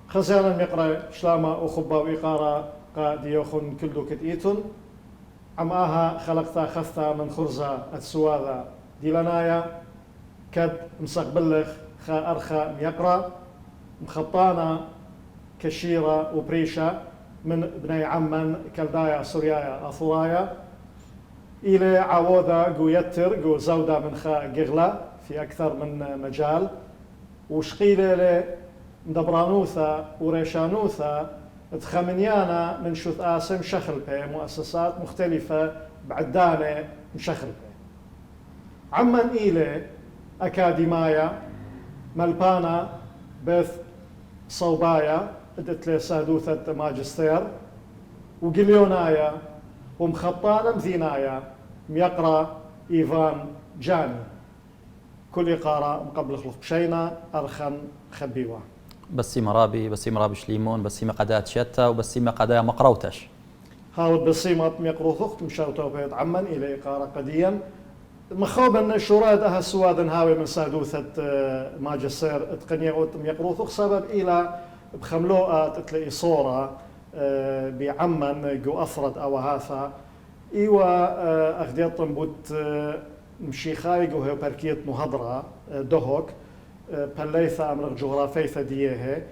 خزانا يقرأ شلاما أخبا وإقارة ديوخن كلدو كتئيتون عماها خلقتا خثتا من خرزة السواذا ديلانايا كد مسقبلخ خا أرخا ميقرأ مخطانا كشيرة وبريشة من بني عمان كلدايا سوريايا أثورايا إلى عوضة جو يتر جو زودة من خا جغلا في أكثر من مجال وشقيلة مدبرانوثا وريشانوثا تخمنيانا من شوث آسم شخل بي مؤسسات مختلفة بعدانة مشخل بي عمان إلى أكاديمايا ملبانا بث صوبايا ادت لي سادوثة ماجستير وقليونايا ومخطانا مثينايا ميقرا إيفان جاني كل إقارة مقبل خلق بشينا أرخن خبيوة بسيمة رابي شليمون بسيمة قدات شتا وبسيمة قدا مقروتش هاود بسيمة ميقرو ثخت مشاوتو بيض عمن إلى إقارة قديا مخوبا شراد أها سوادن هاوي من سادوثة ماجستير اتقنية ميقرو ثخ سبب إلى بخملوءة تلاقي صورة بعمن جو أفرد أو هاثا إيوا أخديت طنبوت مشيخاي جو هيو بركية مهضرة دهوك بليثا أمرغ جغرافيثا ديهي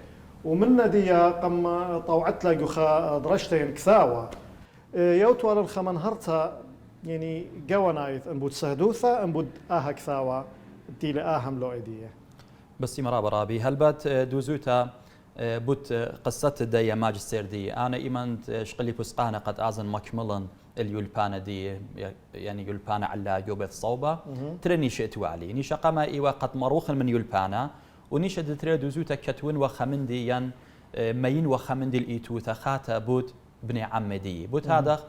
ومن ديا قم طوعت لا جوخا درشتين كثاوة يوتوال الخمن هرتا يعني جوانايث أنبود سهدوثا أنبود آها كثاوة دي آهم لو إديه بس رابي هل بات دوزوتا بوت قصة دي ماجستير دي أنا إيمان شقلي بسقانا قد أعزن مكملا اليولبانا دي يعني يولبانا على جوبة صوبة ترني شئت وعلي نيشا قما إيوا قد مروخ من يولبانا ونيشا دتري دوزوتا كتون وخمندي ين مين وخمندي الإيتو ثخاتا بوت بني عمدي بوت هذا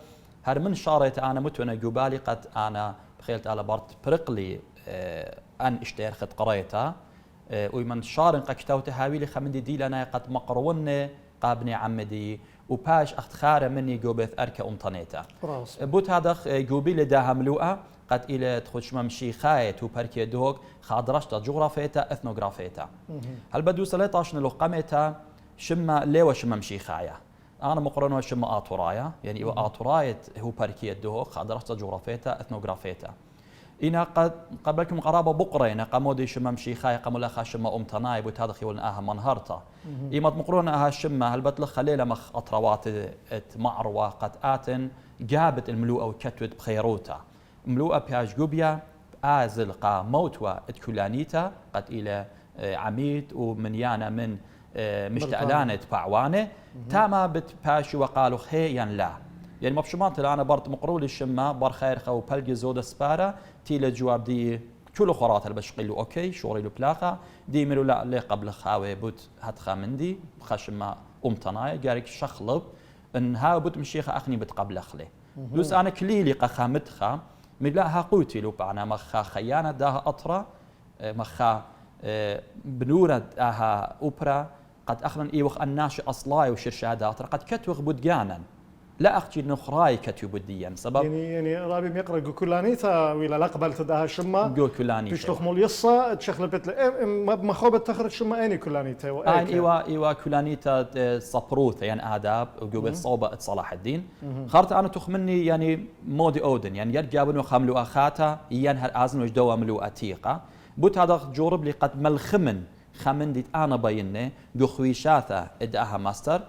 هر من شارت أنا متونا جوبالي قد أنا بخيلت على بارت برقلي أن اشتير خد قريتا ومن شارن قكتوت هاويلي خمندي دي لنا قد مقرون قابني عمدي وباش اختخار مني جوبث أركا أمطنيتا بوت هذا جوبي لداها ملوءة قد إلى تخش ممشي خايت وبركي دوغ خادرشتا جغرافيتا اثنوغرافيتا هل بدو 13 لو قمتا شما ليوا شما مشي خايا أنا مقرن شما آطورايا يعني آطورايت هو بركي دوغ خادرشتا جغرافيتا اثنوغرافيتا إنا قد قبلكم قرابة بقرينا قمودي شما مشي خاي قمو لخا شما أمتناي بوت هذا خيولن آها منهرتا إما مقرون آها شما هل بتلخ خليلة مخ أطروات معروة قد آتن جابت الملوءة وكتوت بخيروتا ملوءة بياج جوبيا آزل قا موتوا اتكولانيتا قد إلى عميد ومنيانا من مشتألانة باعوانة تاما بتباشي وقالوا خيا لا يعني مبشمات أنا برت مقرول الشما بر خير خو بلجي زود سبارة تيل جواب دي كل خرات البشقيلو أوكي شوري له بلاقة دي ملو لا لي قبل خاوي بوت هتخا مندي خشما أمتناي جارك شخلب إن ها بوت مشيخ أخني بتقبل خلي دوس أنا كليلي قخامتخا ملا قوتي لو بعنا مخا خيانة داها أطرا مخا بنورة داها أوبرا قد أخرن إيوخ الناشئ أصلاي وشرشادات قد كتوخ بودجانا لا أختي نخراي كتب الديان سبب يعني رابي ميقرا جو كلانيتا ولا لقبل تداها شما جو كلانيتا تشتخ مول يصا تشخل بيت ما خوبت تخرج شما اني كلانيتا وأين إيوا كلانيتا صبروث يعني آداب وجو صوبة صلاح الدين خرت أنا تخمني يعني مودي أودن يعني يرجع بنو خملو أخاتا ينهر آزن وجدوا ملو أتيقة بوت هذا جورب لي قد ملخمن خمن ديت أنا بينه جو خويشاثا إداها ماستر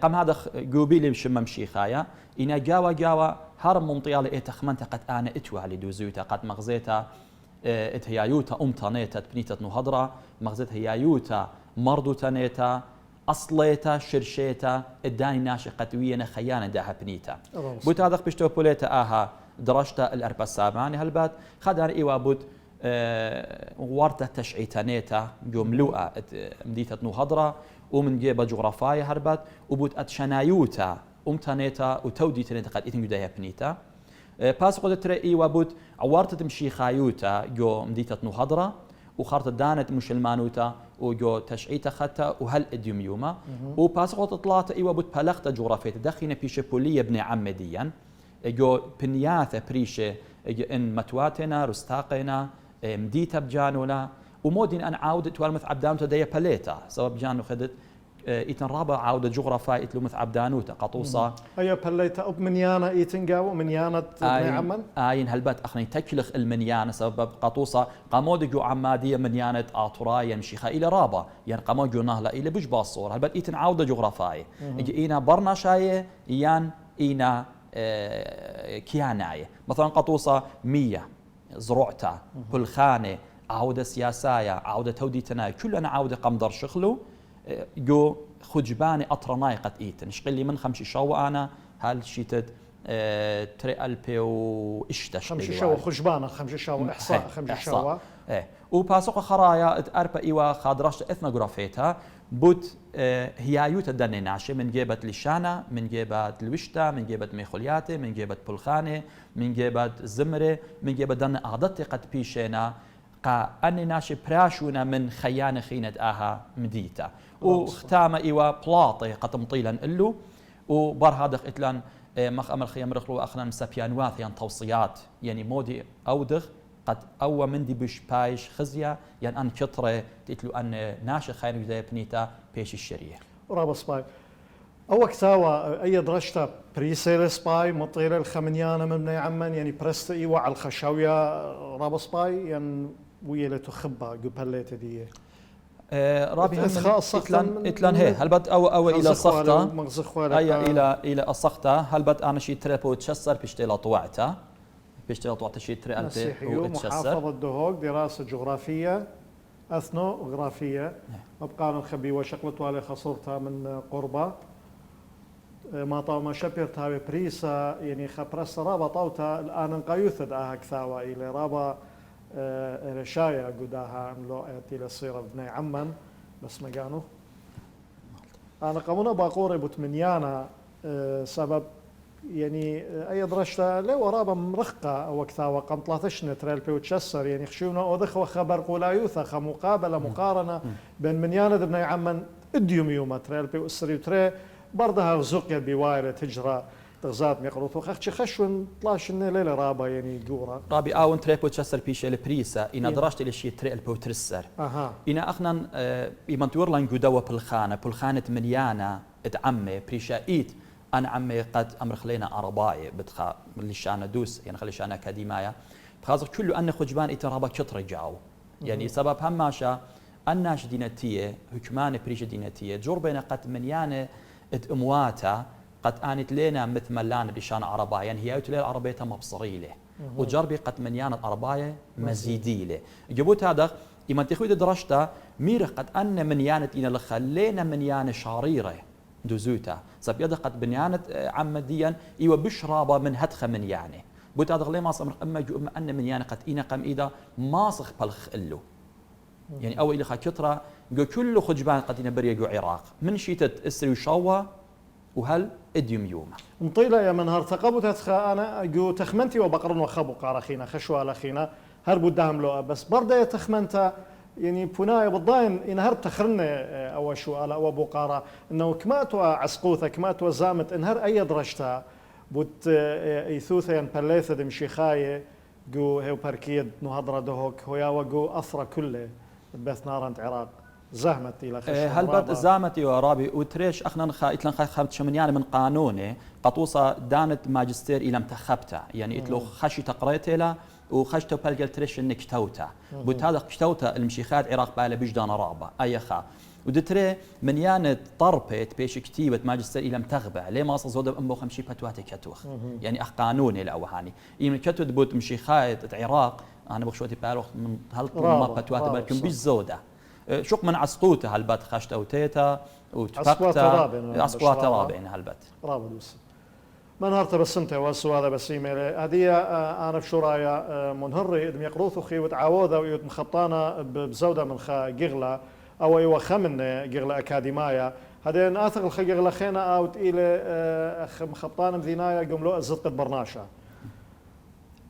قام هذا جوبيلي بشم مشي خايا إن جاوا هرم منطيال إتخمنت قد أنا إتوالي دوزوتا قد مغزيتا إتهيايوتا أمتانيتا بنيتا نهضرة مغزيت هيايوتا مردو تانيتا أصليتا شرشيتا إداني ناشي قدوية خيانة داها بنيتا بوت هذا بشتو بوليتا آها درجتا الأربع سابعني هالبات خدار إيوا بوت ورطة تشعيتانيتا جملوءة مديتا نهضرة ومن جيبه جغرافيا هربت وبوت اتشنايوتا امتانيتا وتودي تنيتا قد ايتن جدايا بنيتا باس قد تري وبوت عوارت تمشي خايوتا جو مديتا نهضرة وخارت دانت مشلمانوتا وجو تشعيتا ختا وهل اديوميوما وباس قد طلعت وبوت بلغت جغرافيا دخينا بيش بوليه ابن عمديا جو بنياثا بريشه ان متواتنا رستاقنا مديتا بجانولا ومودين أن عودت والمث عبدان تديا باليتا سبب جانو خدت إيتن رابع عودة جغرافيا إتلو مث عبدانوتا قطوصة أيا بليتا أب منيانا إيتنجاو منيانة بني عمان آين هلبات أخني تكلخ المنيانة سبب قطوصة قامودجو عمادية منيانة آطرايا مشيخة إلى رابا يعني قامودجو نهلا إلى بش باصور هلبات إيتن عودة جغرافيا إجي إينا برناشاية يان إينا كياناية مثلا قطوصة 100 زروعتا بلخانة عودة سياسية عودة توديتنا كلنا عودة قمدر شخلو جو خجباني أطرناي قد إيتن شقلي من 5 شو أنا هالشيتد تري ألبي وإشتا خمسة شو خجبانة 5 شو إحصاء 5 شو وباسوق خرايا أربا إيوا خادرش إثنوغرافيتها بوت هيايوت الدني ناشي من جيبة لشانة من جيبة الوشتا من جيبة ميخولياتي من جيبة بلخانة من جيبة زمرة من جيبة دن أعضتي قد بيشينا قا أني ناشي براشونا من خيانة خينة آها مديتا وختامة إيوا بلاطي قد مطيلا إلو وبرهادخ إتلان مخ أمر خيام رخلو أخنا مسابيانوات يعني توصيات يعني مودي أودخ قد أو مندي بش بايش خزية يعني أن كترة تتلو أن ناشي خير زي بنيتا بيش الشريعة رابط سباي أو كتاوى أي درجة بريسيل سباي مطيرة الخمنيانة من بني عمان يعني برست إيوا على الخشاوية رابط سباي يعني ويلة خبة قبلت دي رابي هم إتلان هي هل بد أو إلى صخطة أي إلى الصخطة هل بد أنا شيء تريبو تشسر بيشتغل طوعته بيشتغل طوعته شيء تري ألبي محافظة دهوك دراسة جغرافية أثنوغرافية أبقى نخبي وشقلت على خصورتها من قربة ما طاو ما شبرتها بريسا يعني خبرس رابا طوتها الآن نقايوثد كثاوى إلى رابا رشايا قداها عملوا إلى الصيرة بني عمان بس ما كانوا أنا قمنا باقوري بتمنيانا سبب يعني أي درجة لو رابا مرخقة أو كثاوى قم 13 تريل بي وتشسر يعني خشونا أوذخ وخبر قولايوثا خمقابلة مقارنة بين منيانا بني عمان اديوم يوم تريل بي وإسري وتري بردها زقيت بوايرة تجرى تغزات ميقروثو خخشي خشون طلاش ليلة رابا يعني جورا رابي آون تريبو تشسر بيش البريسا إنا درجت إلى شيء تري البو ترسر إنا أخنا إيمان تورلان جودوا بالخانة مليانة اتعمي بريشايت أنا عمي قد أمر خلينا عرباي بدخا اللي شانا دوس يعني خلي شانا أكاديمية بخاطر كله أن خجبان إترابا كتر جاو يعني سبب هماشا الناش دينتية حكمان بريش دينتية جور بين قد مليانة اتأمواتا قد آنت لنا مثل ملان بشان عربايا يعني هي أوتلي العربية مبصري له وجربي قد منيانة عرباية مزيدي له جبوت هذا إما تخويد درجته ميرة قد أن منيانة إنا لخلينا منيانة شعريرة دوزوتا سبيدا قد بنيانة عمديا إيوه بشرابة من هدخة منيانة بوت هذا غلي ما صمر أما جو أما أن منيانة قد إنا قم إيدا ماسخ بالخ إلو يعني أول إلى خاكترة جو كله خجبان قد إنا بريا جو عراق من شيتة إسري وشاوة وهل اديوم يوم مطيلة يا من هرتقبت هتخا أنا جو تخمنتي وبقرن وخبو قارخينا خشوا على خينا هربوا دهم لو بس برضه تخمنتا يعني بناي بالضاين إن هرب تخرنا أو شو على أو بقارة إنه كماتوا عسقوثة كماتوا زامت إن هر أي درجتها بوت يثوثا بليثة دمشي خاية جو هيو بركيد نهضرة دهوك هويا وجو أثرى كله بث نار عند العراق زهمت إلى خشوة هل بد زامت يا رابي وتريش أخنا إتلان خبت شمنيان من قانونه قطوصة دانت ماجستير إلى متخبته يعني إتلو خشي تقريته له وخشته بلقل تريش إنك توتا بوت هذا كشتوتا المشيخات عراق باله بجدان رابا أي خا ودتري منيانة طربت بيش كتيبة ماجستير إلى متغبة ليه ما صزود أمو خمشي بتواتي كتوخ يعني أخ قانوني الأوهاني إيمن كتود بوت مشيخات العراق أنا بخشوتي بالوخ من هل ما بتواتي بالكم بيش زودة شوق من عسقوته هالبات خشته وتيتا وتفقته عسقوات رابعين هالبات رابلوس ما نهارت بس انت والسؤال بس هذه انا في شرايا منهري ادم يقروث خي وتعاوذه ويت مخطانه بزوده من خا جغله او ايوا خمن جغله اكاديمايا هذين اثق الخجغله خينا او الى مخطانه مذينايا قملو زدقه برناشا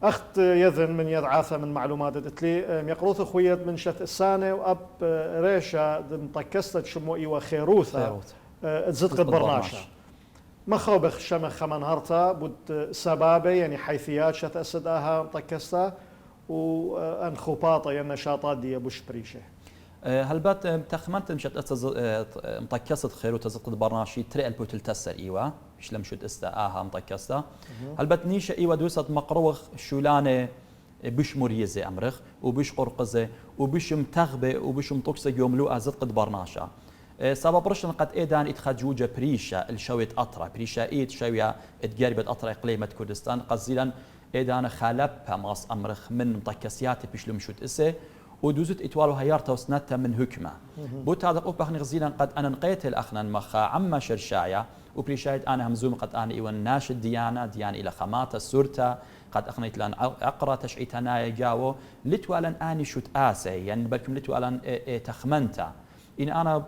اخت يذن من يدعاثه من معلومات قلت لي يقروث خويت من شت السانه واب ريشه مطكست شمو ايوا خيروثه زدقه برناشا ما خوبخ شمخ من هرتا بود سبابه يعني حيثيات شت اسداها مطكستا وان خباطه يعني نشاطات دي بوش بريشه هەلبەت تەخمەنت مشت مطكست خير وتزقد برناشي تري البوتل تسر ايوا مش لمشت استا اها مطكستا هەلبەت نيشه ايوا دوست مقروخ شولانه بش مريزه امرخ وبش قرقزه وبش متغبه وبش مطكسه يوملو ازقد برناشا سبب رشن قد ايدان اتخجوجه بريشا الشويت اطرا بريشا ايد شويه اتقربت اطرا اقليمه كردستان قصيلا ايدان خالبها ماس امرخ من مطكسيات بش لمشت اسه ودوزت اتوالو هيارتا وسنتا من هكمه بوت هذا قوب بخني غزيلا قد انا نقيت الاخنا مخا عما شرشايا وبريشايت انا همزوم قد انا ايوان ناش الديانه ديان الى خماته سورتا قد اخنيت لان اقرا تشعيتنا جاو لتوالن اني شوت اسي يعني بالكم لتوالن تخمنتا ان انا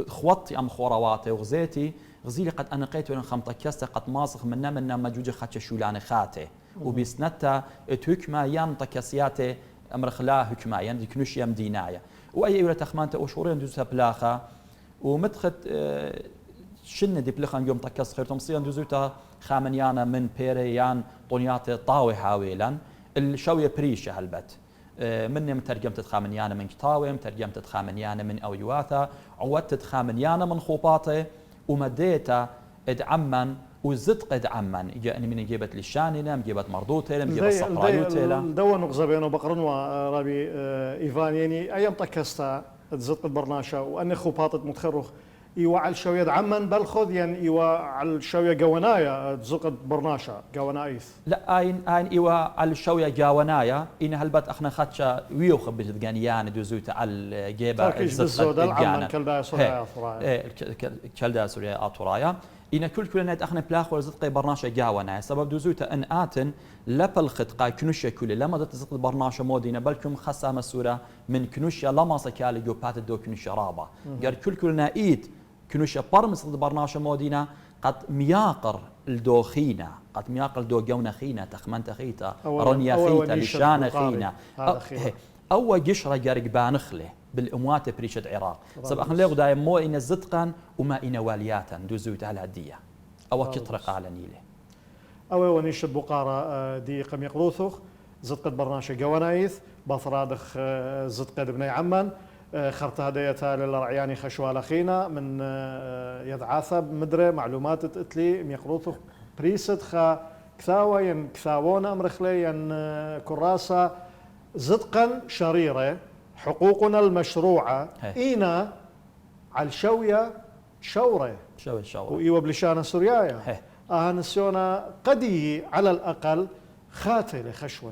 خوطي ام خورواتي وغزيتي غزيلي قد انا قيت وان خمطكست قد ماسخ منا مجوج خاتش شولان خاته وبسنتا تهكما يام طكسياته امر خلا هكما يعني كنوش يم دينايا واي ولا تخمانته وشورين دوزها بلاخه ومدخت شن دي بلخان يوم طكس خير تمصيان دوزوتا خامنيانا من بيريان طونيات طاوي حاويلا الشويه بريشه هلبت مني مترجمت خامنيانا من كتاوي مترجمت خامنيانا من اويواثا عودت خامنيانا من خوباطه ومديتا ادعما وزدت قد عمان جاءني من جيبت للشاننا جيبت مردوته جيبت صقرايوته دون نقزبين وبقرن ورابي ايفان يعني ايام طكستا تزدت برناشا واني خوباطت متخرخ ايوا على الشويه عمان بلخذ يعني ايوا على الشويه جوانايا تزقت برناشا جوانايث لا اين ايوا على الشويه جوانايا ان هلبت اخنا خاتشا ويو خبت دغانيان دوزوت على جيبه زدت عمان كلدا سوريا كلدا سوريا اطرايا إن كل نت أخنا بلاخ ورزق برناشة جاونا سبب دوزوتا إن آتن لبل خطقة كنوشة كل لما تزق برناشة مودينا بلكم خاصة مسورة من كنوشة لما سكالي جو بات دو كنوشة رابا قال كل نايد كنوشة برمس برناشة مودينا قد مياقر الدوخينا قد مياقر دو جونا خينا تخمنت خيتا رنيا خيتا لشان خينا أو جشرة جارق بانخله بالاموات بريشه العراق سبب اخن لغو دايم مو ان زدقا وما ان والياتا دوزوت على الهديه او كترق على نيله او ونيش بقاره دي قم يقروثخ زدقت برناشة جوانايث بثرادخ زدقت بني عمان خرط هديتها للرعياني خشوال اخينا من يدعاثب مدري معلومات تتلي يقروثخ بريست خا كثاوه ين كثاوون امرخلي ين كراسه زدقا شريره حقوقنا المشروعة إينا على الشوية شورة وإيوة بلشانة سوريايا نسيونا قدي على الأقل خاتلة خشوا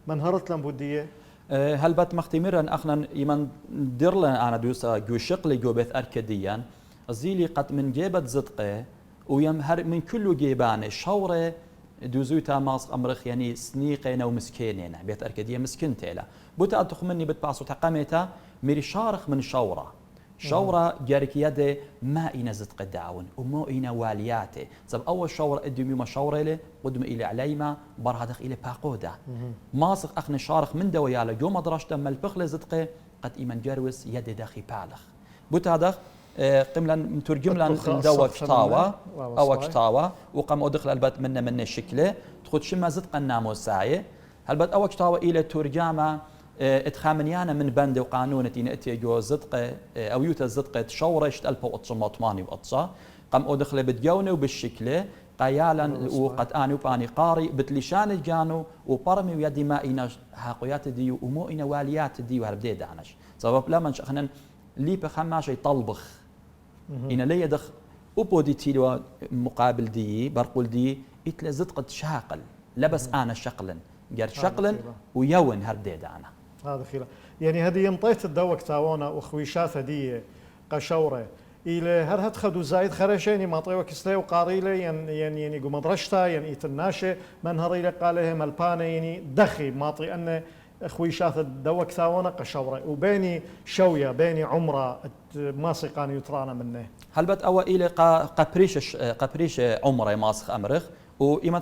منهرت لهم بودية هل بات مختمرا أخنا يمن ديرلا أنا دوسا جو شقلي جو بيث أركديا زيلي قد من جيبت زدقة ويمهر من كل جيبان شورة دوزوتا ماسق أمرخ يعني سنيقين أو مسكينين بيت أركدية مسكين تيلا بوتا أتخمني بتبعصو تقاميتا ميري شارخ من شورة جارك يدي ما إنا زد قدعون وما إنا والياته سب أول شورة إدمي ما شورة له قدم إلى عليما برهدخ إلى باقودة ماسق أخن شارخ من دوياله جو مدرشتا مالبخل زدقه قد إيمان جروس يدي داخي بالغ بوتا دخ قملا مترجم لان دوا كتاوة أو كتاوة وقام أدخل البت من الشكله تخد شما زدق الناموساية البت أو كتاوة إلى ترجمة اتخامنيانا من بند وقانون تين اتي جو زدقه او يوتا زدقه شورشت 1988 وقصا قام ادخل بتجونه وبالشكله قيالا وقد اني وباني قاري بتلشان الجانو وبرمي ويدي ما اينا حقيات دي ومو اينا واليات دي وهربدي دانش سبب لما شخنا لي بخما شي طلبخ انا لي دخ وبودي تيلو مقابل دي برقول دي اتلا زدقه شاقل لبس انا شقلا قال شقلا ويون هردي دانا هذا خير يعني هذه ينطيت الدوك تاونا وخويشات هدية قشورة إلى هرهت خدو زايد خرشيني ما طيوك كسلي وقاريلة يعني قو مدرشتا يعني إيتناشة من هريلة قاله ملبانة يعني دخي ما طي أن خويشات الدوك تاونا قشورة وبيني شوية بيني عمرة ماسقان يترانا منه هلبت أو إلى قبريش عمرة ماسخ أمرخ وإيمان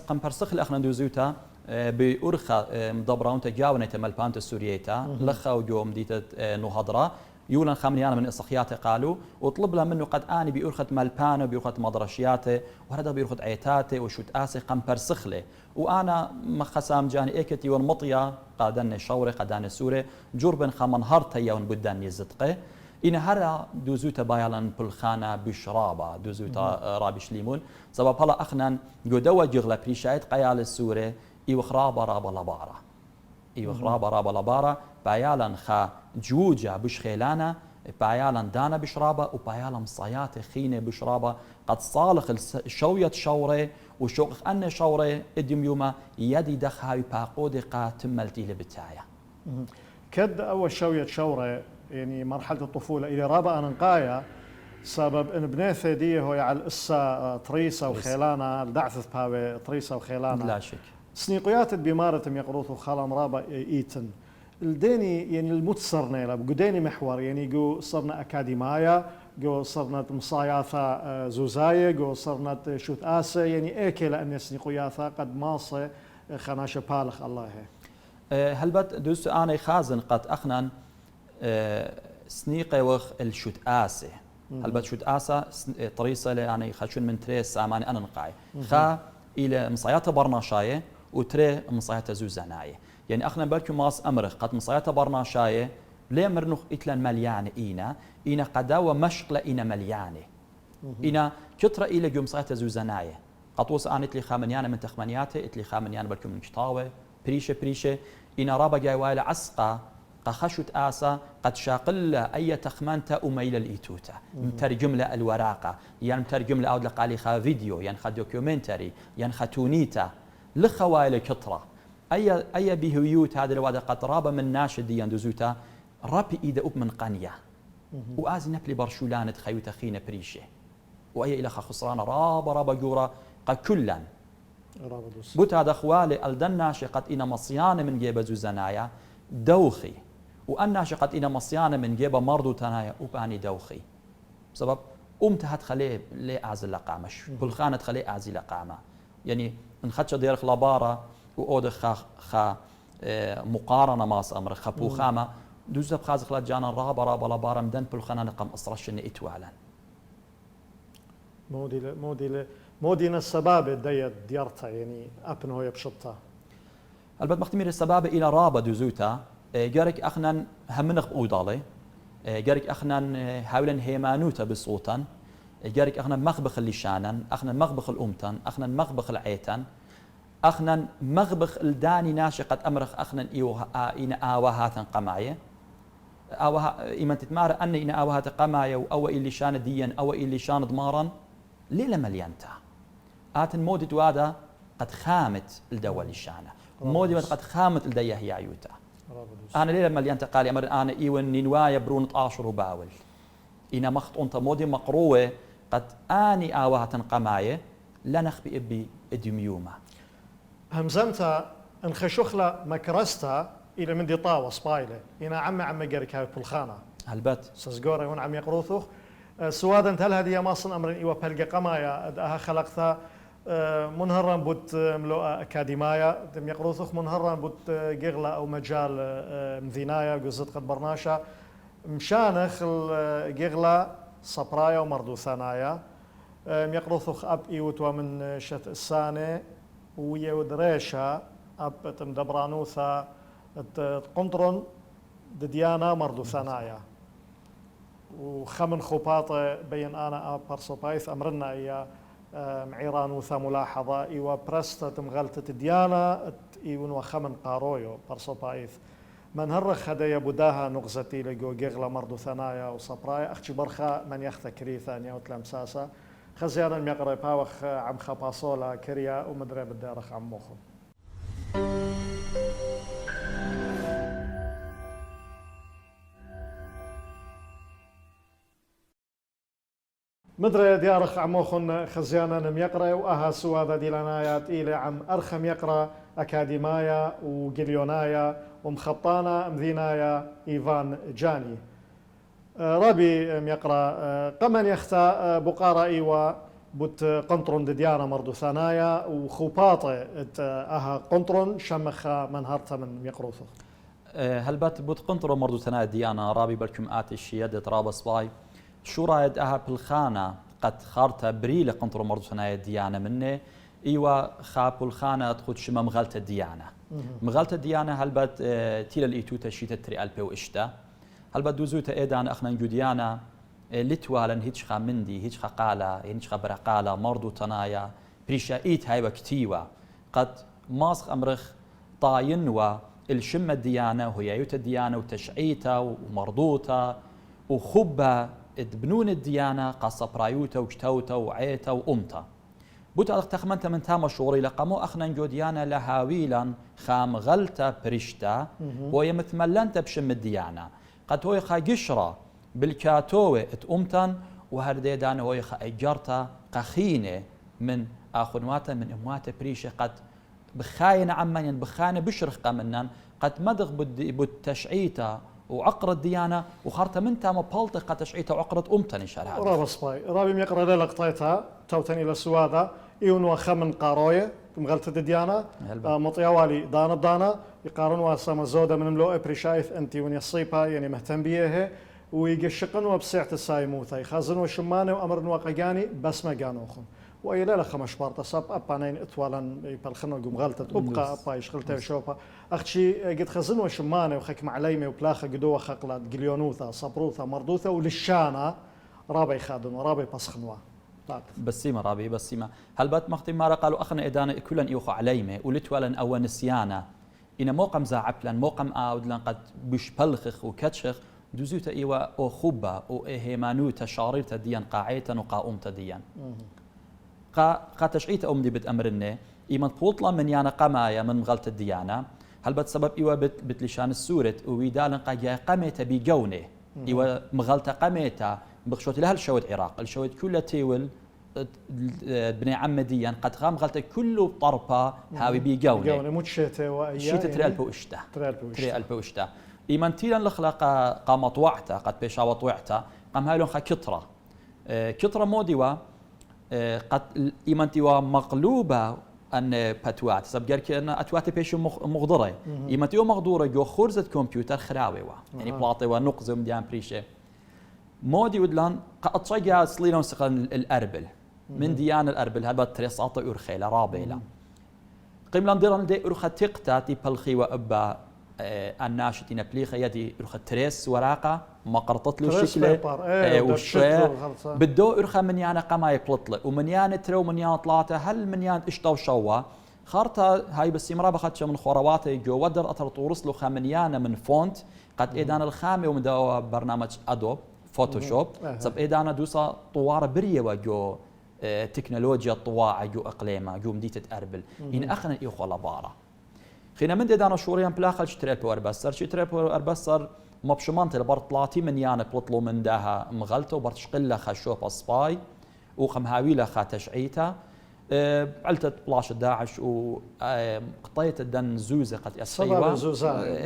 قمبرسخ الأخنا دوزيوتا بأرخا مدبرون تجاونة ملبانت السوريتا لخا وجوم ديت نهضرة يولن خامنيانا من إصخياته قالوا وطلب له منه قد آني بيورخت مالبانو بيورخت مدرشياته وهذا بيورخت عيتاته وشوت آسي قمبر سخله وأنا مخسام جاني إيكتي والمطيا قادن شوري قادن سوري جربن خمن هرتا يون بدن يزدقه إن هرا دوزوتا بايلان بالخانة بشرابة دوزوتا رابش ليمون سبب هلا أخنا جدوا جغلا بريشايت قيال السوري إيو خرابة رابا لبارة إيو خرابة رابا لبارة بايلان خا جوجا بش خيلانا بايلان دانا بشرابة وبايلان صيات خينة بشرابة قد صالخ شوية شوري وشوق أن شوري إديم يوما يدي دخها باقود قاتم التيل بتاعي كد أول شوية شوري يعني مرحلة الطفولة إلى رابع أنقايا سبب إن بنيثة دي هو على الإسا طريسة وخيلانا الدعث باوي طريسة وخيلانا لا شك سنيقيات بمارة يقروث خالم رابع إيتن الديني يعني المتصرنا له قديني محور يعني جو صرنا أكاديمايا جو صرنا مصاياثا زوزاية جو صرنا شوت آسة يعني إيكي لأن سنيقياثا قد ماصة خناشة بالخ الله هل بد دوست أنا خازن قد أخنا سنيقة وخ الشوت آسة هل بد شوت آسة طريسة يعني خشون من تريس ساماني أنا نقاي خا إلى مصايات برناشاية وتري مصايات زوزاناية يعني أخنا بالكم ماس أمرخ قد مصايات برناشاية ليه مرنخ إتلان مليانة إينا قداوة مشقلة إينا مليانة إينا كترة إلى جو مصايات زوزاناية قطوس آن إتلي خامنيانة من تخمنياته إتلي خامنيانة بالكم من كتاوة بريشة إينا رابا جاي وايلة عسقة قخشت آسا قد شاقل أي تخمانتا أميل الإيتوتا مترجم له الوراقة يعني مترجم له أود لقالي خا فيديو يعني خا دوكيومنتري يعني خا تونيتا لخوائل كترة أي بهيوت هذا الواد قد رابا من ناشد يندزوتا رابي إيدا أب من قنية وآزي نبلي برشولانة خيوتا خينا بريشة وأي إلى خسران رابا جورا قد كلا بوت هذا خوالي الدناشي قد إنا مصيانة من جيبة زوزانايا دوخي وأنا شقت إنا مصيانة من جيبة مرضو تنايا وباني دوخي بسبب هات خليه لي أعزل لقامش بالخانة خليه أعزل لقامة يعني نخدش ديرخ لبارة وأود خا مقارنة ماس أمر خبو خامة دوزب خازخ لجانا رابا لبارة مدن بالخانة نقم أصرش إن إتوالا مودي السبابة ديارتها يعني أبنه يبشطها البت مختمير السبابة إلى رابا دوزوتا جارك أخنا همنخ بأودالي جارك أخنا هاولا هيمانوتا بصوتا جارك أخنا مغبخ اللشانا أخنا مغبخ الأمتن أخنا مغبخ العيتن أخنا مغبخ الداني ناشقة أمرخ أخنا إنا آواهاتا قماية إيمان تتمار أن إنا آواهاتا قماية أو إلي شان ديا أو إلي شان ضمارا ليلة مليانتا آتن مودت وادا قد خامت الدول الشانة مودي قد خامت الدية هي عيوتا أنا ليلة مليان تقالي أمر أنا إيوان نوايا برون طاشر وباول إنا مخط أنت مودي مقروة قد آني آوها تنقماية لا نخبي إبي إديميوما همزمتا انخشخلة مكرستا إلى من دي طاوة صبايلة إنا عم قريك هاي بالخانة هلبت سزقوري هون عم يقروثوخ سوادا هل هذه ماصن أمر إيوا بلقى قمايا أداها خلقتها منهرا بوت ملوء أكاديمايا دم يقروثوخ منهرا بوت جغلة أو مجال مذينايا قزت قد برناشا مشانخ الجغلة صبرايا ومردوثانايا يقروثوخ أب إيوتوا من شت السانة ويودريشا أب تم دبرانوثا قنطرن دديانا مردوثانايا وخمن خوباطة بين أنا برصوبايث أمرنا إياه معيران وثا ملاحظة إيوا برستا تمغلتة ديانا إيون وخمن قارويو برصوبايث من هرخ هدايا بداها نغزتي لقو جغلا مردو ثنايا وصبرايا أختي برخا من يخت كريثا نيو تلمساسا خزيانا الميقري باوخ عم خباصولا كريا ومدري بدارخ عم موخو مدري ديارخ عموخن خزيانا نم يقرا واها سوادا ديلانايات الى عم ارخم يقرا اكاديمايا وجليونايا ومخطانا مذينايا ايفان جاني ربي يقرا قمن يختا بقارا ايوا بوت قنطرون ديانا مردو ثانايا وخوباطه اها قنطرون شمخ من هرتا من يقروثه هەلبەت بوت قنتڕۆ مردوتەنای دیانە ڕابی بەرکم ئاتیشیە دێت ڕابەسپای شوڕایەت ئەها پلخانە قەت خارتە بری لە قنتڕۆ مردوتەنای دیانە منێ ئیوە خاپولخانە خود شمە مغەلتە دیانە مغەلتە دیانە هەلبەت تیلە ئیتوتە شیتە تریال پێ و ئشتە هەلبەت دوزوتە ئێدان ئەخنەن جودیانە لتوالن هیچ خامندی هیچ خقالە هیچ خبرقالە مردوتەنایە پریشائیت هاي وكتيوة قد ماسخ أمرخ طاين والشمة الديانة وهيايوت الديانة وتشعيتها ومرضوتها وخبة تبنون الديانة قصة برايوتها وكتوتها وعيتها وأمتها بوتا تخمنت من تام شوري لقمو أخنا جوديانا لهاويلا خام غلتا بريشتا وهي مثملنت بشم الديانة قد هو يخا قشرة بالكاتوة اتأمتن وهردي دانا هو يخا اجرتا قخينة من اخنواته من امواته بريشه قد بخاين عمان بخانه بشرخ قمنن قد مدغ بالتشعيته وعقر الديانه وخرت من تام بلطه قد تشعيته وعقرت امتن ان شاء الله رابا سباي رابي يقرا لقطيتها توتني لسواده ايون وخمن قارويه مغلت الديانه مطيوالي دانا بدانا يقارنوا سما زوده من ملوء بريشايف انت وني الصيبه يعني مهتم بيها ويقشقن وبسعه السايموثا يخزن وشمانه وامر وقاقاني بس ما قانو خن وإلى لخمش بارتا صاب أبانين إطوالا يبالخنو قم غلطة أبقى أبا يشغلتها وشوبها أختشي قد خزن وشمانة وخكم عليمة وبلاخة قدوة خقلات قليونوثا صبروثا مردوثا وللشانة رابي خادن ورابي بسخنوا بسيمة رابي بسيمة هل بات مختي مارا قالوا أخنا إدانا كلن إيوخو عليمة ولتوالا أو نسيانا إن موقم زعبلن موقم آودلن قد بشبلخخ وكتشخ دوزوتا إيوا أو خبة أو إهيمانوتا شاريرتا ديان قاعيتا وقاومتا ديان قا تشعيت أمدي بتأمرني إيمان بوطلا من يانا قمايا من مغلط الديانة هل بتسبب إيوا بتلشان السورة ويدالن قا جاي قميتا بيجوني إيوا مغلطة قميتا بخشوت لها الشوت عراق الشوت كلها تيول بني عمديا قد غام مغلطة كله طرفة هاوي بيجوني متشيته وأيا شيت تريال بوشته تريال بوشته إيمان تيلن الأخلاق قام طوعته قد بيشا وطوعته قام هايلون خا كترة كترة موديوا قد إيمانتي ومقلوبة أن بتوات سبجر كأن أتوات بيش مغضرة إيمانتي ومغضورة جو خرزة كمبيوتر خراوي يعني بلاطي ونقزم ديان بريشة مودي ودلان قد صجع صليلون سقن الأربل من ديان الأربل هذا تريساطة أرخيلة رابيلة قيملان ديران دي أرخة تقتاتي بلخي وأبا الناشطين بليخة يدي أرخة تريس وراقة ما قرطت له الشكل وشوية بدو أرخة من يانا قما يبلطله ومن يانا ترو من يانا طلاته هل من يانا اشتو شوا خارطة هاي بالسمرة بخدش من خورواته جو ودر أثر طورس له خامنيانا من فونت قد إيدان الخامة ومن دو برنامج أدوب فوتوشوب سب إيدانا دوسا طوارة برية وجو تكنولوجيا الطواعة جو أقليمة جو مديتة أربل إن أخنا إيخو لبارة خينا من دانا شوريان بلاخل شتريل بو أربسر شتريل بو أربسر مبشمانتي لبرطلاتي من يانا بلطلو من داها مغلطة وبرتشقلة خشوب الصباي وخم هاويلة خا تشعيتا علتت بلاش داعش وقطيت الدن زوزة قد أسخيوة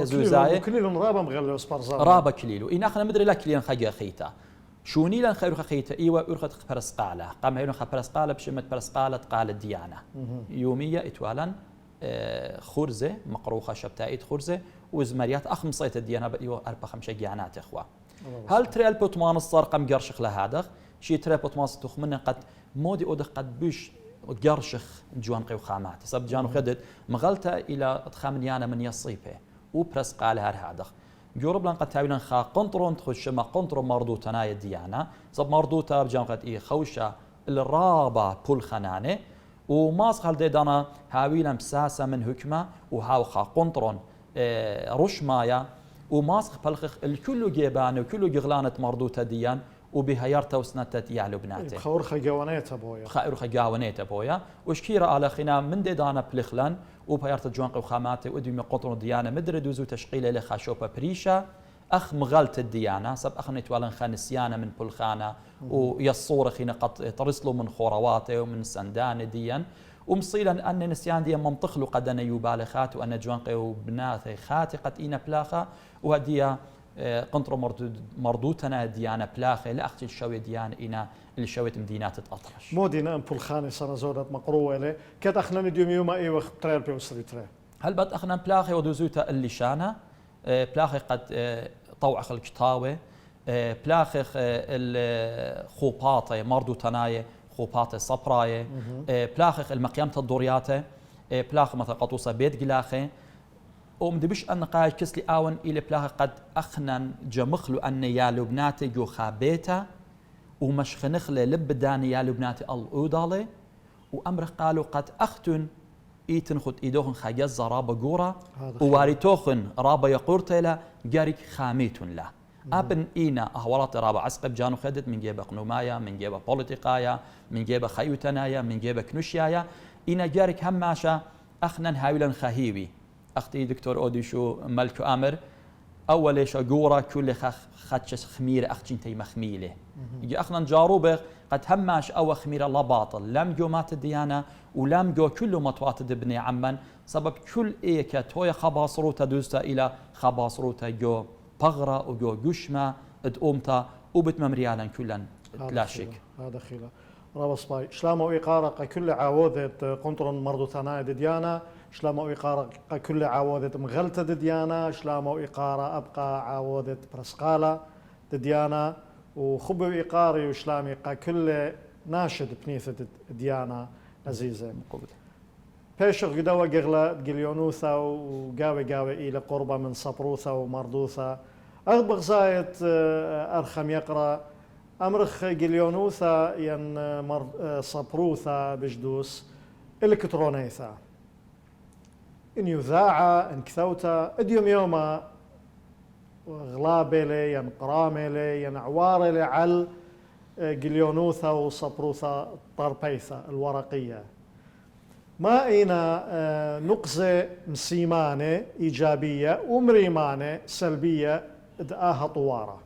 زوزاية كليلون رابا مغلو سبارزان رابا كليلو إن أخنا مدري لا كليلون خجا خيتا شوني لن خير خيتا إيوة أرخت برسقالة قام هيلون برسقالة بشمة برسقالة قال الديانة يومية إتوالا خرزة مقروخة شبتايت خرزة وزمريات أخم صيت الديانة بأيوة أربع خمسة جيانات إخوة هل تريال بوتمان الصار قم قرشخ لهذا شي تريال بوتمان ستخ منه قد مودي أودخ قد بيش قرشخ جوان قيو خامات سب جانو خدت مغلطة إلى تخامنيانا من يصيبه وبرس قال هذا جورب لان قد تاويلن خا قنطرون تخش ما قنطرون مردوتنا الديانة سب مردوتا بجان قد إيه خوشة الرابة بول خنانة وماسخ هالديدانا هاويلا مساسة من هكمة وهاوخا قنطرون رشمايا وماسخ بلخخ الكل جيبان وكل جغلانة مردوتة ديان وبهيارتا وسنتت يعلو بناته خورخا جوانيتا بويا خورخا جوانيتا بويا وشكيرا على خنا من ديدانا بلخلان وبهيارتا جوانق وخاماته ودي قنطرون ديانة مدري دوزو تشقيلة لخاشوبا بريشا أخ مغلت الديانة سب أخ نتوالن خانسيانة من بلخانة ويصور خينا قد ترسلوا من خورواته ومن سندان ديان ومصيلا أن نسيان ديان منطخلو قد أنا يبالخات وأن جوانقي وبناثي خاتي قد إينا بلاخة وهدية قنطرو مردوتنا ديانة بلاخة لأختي الشوي ديان إينا الشوية مدينات الأطرش مودينا أم بلخانة سنة زودة مقروة إليه كد أخنا نديوم يوم أي وقت تريل بيوصري تريل هل بد أخنا بلاخة ودوزوتا اللي شانة بلاخي قد طوعخ الكتاوة بلاخخ الخوباطة مردو تناية خوباطة صبراية بلاخخ المقيامة الدورياتة بلاخ مثلا قطوسة بيت قلاخة ومدبش أن قاعد كسلي آون إلى بلاخ قد أخنن جمخلو أن يا لبناتي جو خابيتا ومشخنخلي لب داني يا لبناتي الأودالي وأمر قالوا قد أختن إيتن خد إيدوخن خجز رابا جورا وواريتوخن رابا يقورتلا جارك خاميتن له أبن إينا أهورات رابا عسقب جانو خدت من جيبه قنومايا من جيبه بوليتيقايا من جيبه خيوتنايا من جيبه كنوشيايا إينا جارك هماشا أخنن هاولا خهيوي أختي دكتور أوديشو ملك أمر أول شجورة كل خدش خميرة أختين تي مخميلة يجي أخنا جاروبه قد هماش أو خميرة لا باطل لم جو مات الديانة ولم جو كل مطوات دبني عمن سبب كل إيكا توي خباصروتا دوستا إلى خباصروتا جو بغرة وجو جشمة ادقومتا وبتممريالا كلا تلاشك هذا خيلا رابص باي شلامو إقارة كل عوضة قنطرن مرضو ثنايا ديانا شلامو إقارة كل عوضة مغلطة ديانا شلامو إقارة أبقى عوضة برسقالة ديانا وخبو إقاري وشلامي كل ناشد بنيثة ديانا عزيزة بيشغ قدوة قغلة جليونوثا وقاوي إلى قربة من صبروثا ومردوثا أغبغ زايد أرخم يقرأ أمرخ جليونوثا ين صبروثا بجدوس إلكترونيثا إن يذاعة إن كثوتا إديوم يوما غلابلي ين قراملي ين عوارلي على جليونوثا وصبروثا طربيثا الورقية ما إينا نقزة مسيمانة إيجابية ومريمانة سلبية دقاها طوارة